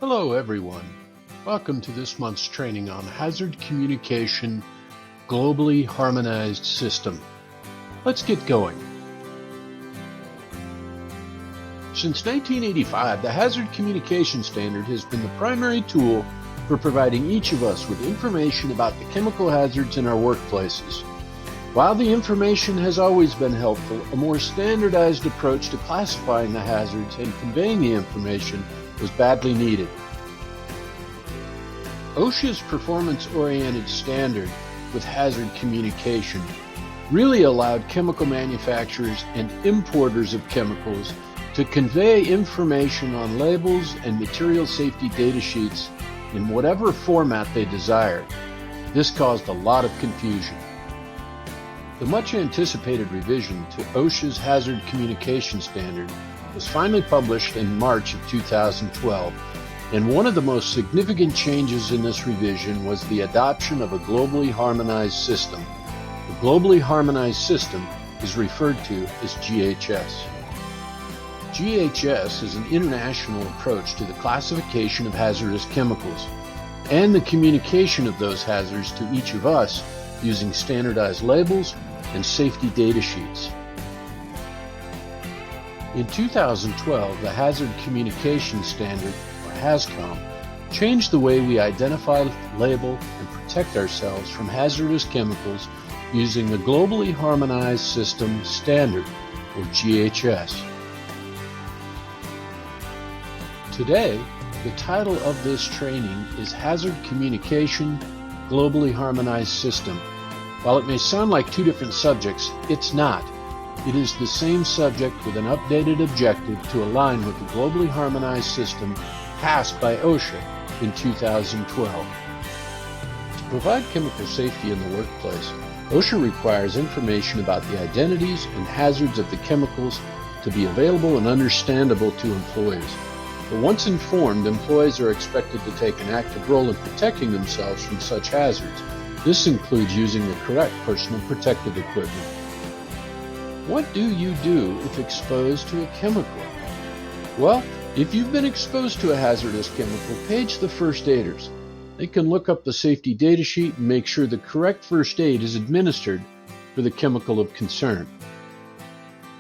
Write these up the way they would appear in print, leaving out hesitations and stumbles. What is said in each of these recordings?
Hello everyone. Welcome to this month's training on Hazard Communication Globally Harmonized System. Let's get going. Since 1985, the Hazard Communication Standard has been the primary tool for providing each of us with information about the chemical hazards in our workplaces. While the information has always been helpful, a more standardized approach to classifying the hazards and conveying the information was badly needed. OSHA's performance-oriented standard with hazard communication really allowed chemical manufacturers and importers of chemicals to convey information on labels and material safety data sheets in whatever format they desired. This caused a lot of confusion. The much anticipated revision to OSHA's Hazard Communication Standard was finally published in March of 2012, and one of the most significant changes in this revision was the adoption of a globally harmonized system. The globally harmonized system is referred to as GHS. GHS is an international approach to the classification of hazardous chemicals and the communication of those hazards to each of us using standardized labels and safety data sheets. In 2012, the Hazard Communication Standard, or HazCom, changed the way we identify, label, and protect ourselves from hazardous chemicals using the Globally Harmonized System Standard, or GHS. Today, the title of this training is Hazard Communication Globally Harmonized System. While it may sound like two different subjects, it's not. It is the same subject with an updated objective to align with the globally harmonized system passed by OSHA in 2012. To provide chemical safety in the workplace, OSHA requires information about the identities and hazards of the chemicals to be available and understandable to employees. But once informed, employees are expected to take an active role in protecting themselves from such hazards. This includes using the correct personal protective equipment. What do you do if exposed to a chemical? Well, if you've been exposed to a hazardous chemical, page the first aiders. They can look up the safety data sheet and make sure the correct first aid is administered for the chemical of concern.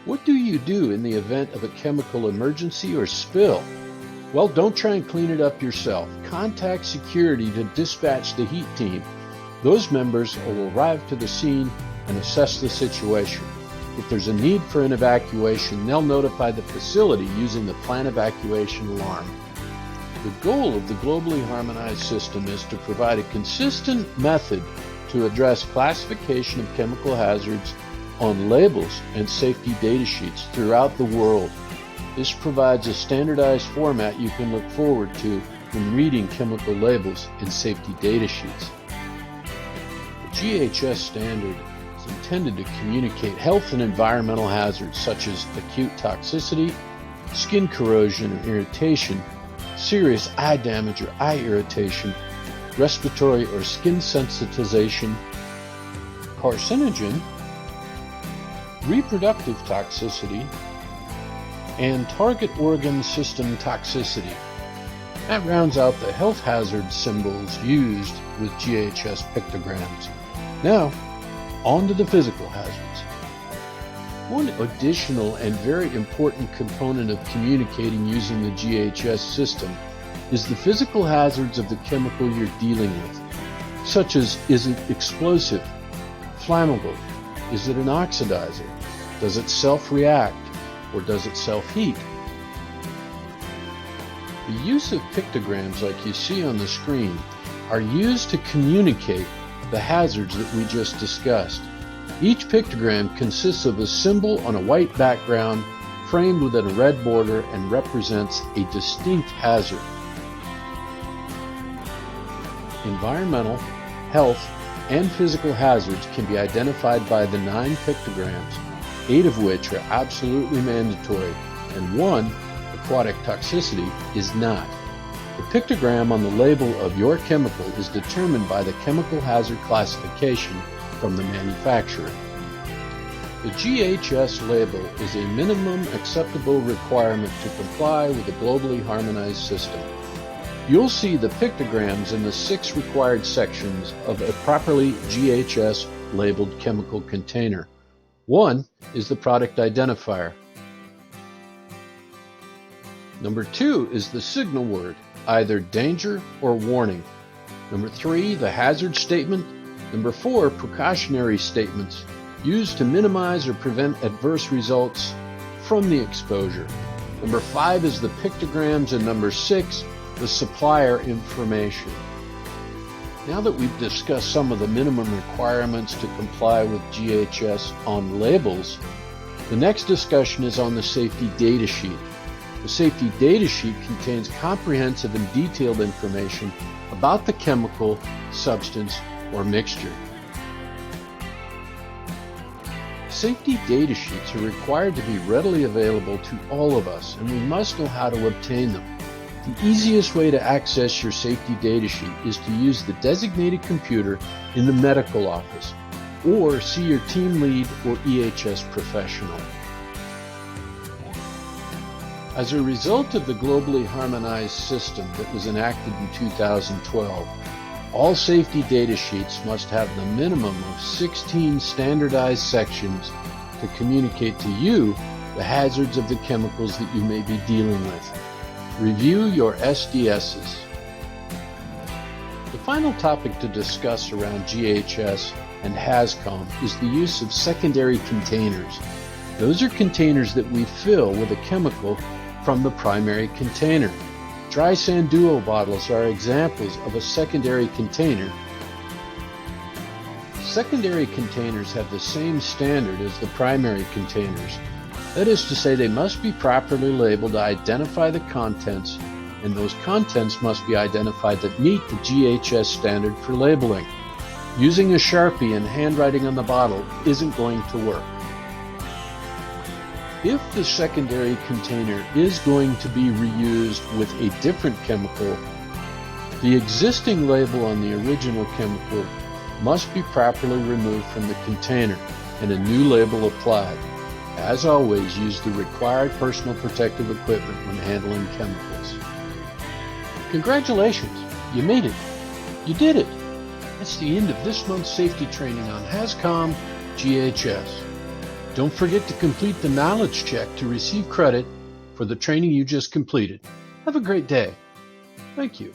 What do you do in the event of a chemical emergency or spill? Well, don't try and clean it up yourself. Contact security to dispatch the heat team. Those members will arrive to the scene and assess the situation. If there's a need for an evacuation, they'll notify the facility using the planned evacuation alarm. The goal of the globally harmonized system is to provide a consistent method to address classification of chemical hazards on labels and safety data sheets throughout the world. This provides a standardized format you can look forward to when reading chemical labels and safety data sheets. The GHS standard is intended to communicate health and environmental hazards such as acute toxicity, skin corrosion or irritation, serious eye damage or eye irritation, respiratory or skin sensitization, carcinogen, reproductive toxicity, and target organ system toxicity. That rounds out the health hazard symbols used with GHS pictograms. Now, on to the physical hazards. One additional and very important component of communicating using the GHS system is the physical hazards of the chemical you're dealing with, such as, is it explosive, flammable, is it an oxidizer, does it self-react, or does it self-heat? The use of pictograms like you see on the screen are used to communicate the hazards that we just discussed. Each pictogram consists of a symbol on a white background framed within a red border and represents a distinct hazard. Environmental, health, and physical hazards can be identified by the 9 pictograms, 8 of which are absolutely mandatory, and 1, aquatic toxicity, is not. The pictogram on the label of your chemical is determined by the chemical hazard classification from the manufacturer. The GHS label is a minimum acceptable requirement to comply with the globally harmonized system. you'll see the pictograms in the 6 required sections of a properly GHS labeled chemical container. One is the product identifier. Number 2 is the signal word, either danger or warning. Number 3, the hazard statement. Number 4, precautionary statements used to minimize or prevent adverse results from the exposure. Number 5 is the pictograms, and number 6, the supplier information. Now that we've discussed some of the minimum requirements to comply with GHS on labels, the next discussion is on the safety data sheet. The safety data sheet contains comprehensive and detailed information about the chemical, substance, or mixture. Safety data sheets are required to be readily available to all of us, and we must know how to obtain them. The easiest way to access your safety data sheet is to use the designated computer in the medical office, or see your team lead or EHS professional. As a result of the globally harmonized system that was enacted in 2012, all safety data sheets must have the minimum of 16 standardized sections to communicate to you the hazards of the chemicals that you may be dealing with. Review your SDSs. The final topic to discuss around GHS and HazCom is the use of secondary containers. Those are containers that we fill with a chemical from the primary container. Dry sand duo bottles are examples of a secondary container. Secondary containers have the same standard as the primary containers. That is to say, they must be properly labeled to identify the contents, and those contents must be identified that meet the GHS standard for labeling. Using a Sharpie and handwriting on the bottle isn't going to work. If the secondary container is going to be reused with a different chemical, the existing label on the original chemical must be properly removed from the container and a new label applied. As always, use the required personal protective equipment when handling chemicals. Congratulations, you made it. You did it. That's the end of this month's safety training on HazCom GHS. Don't forget to complete the knowledge check to receive credit for the training you just completed. Have a great day. Thank you.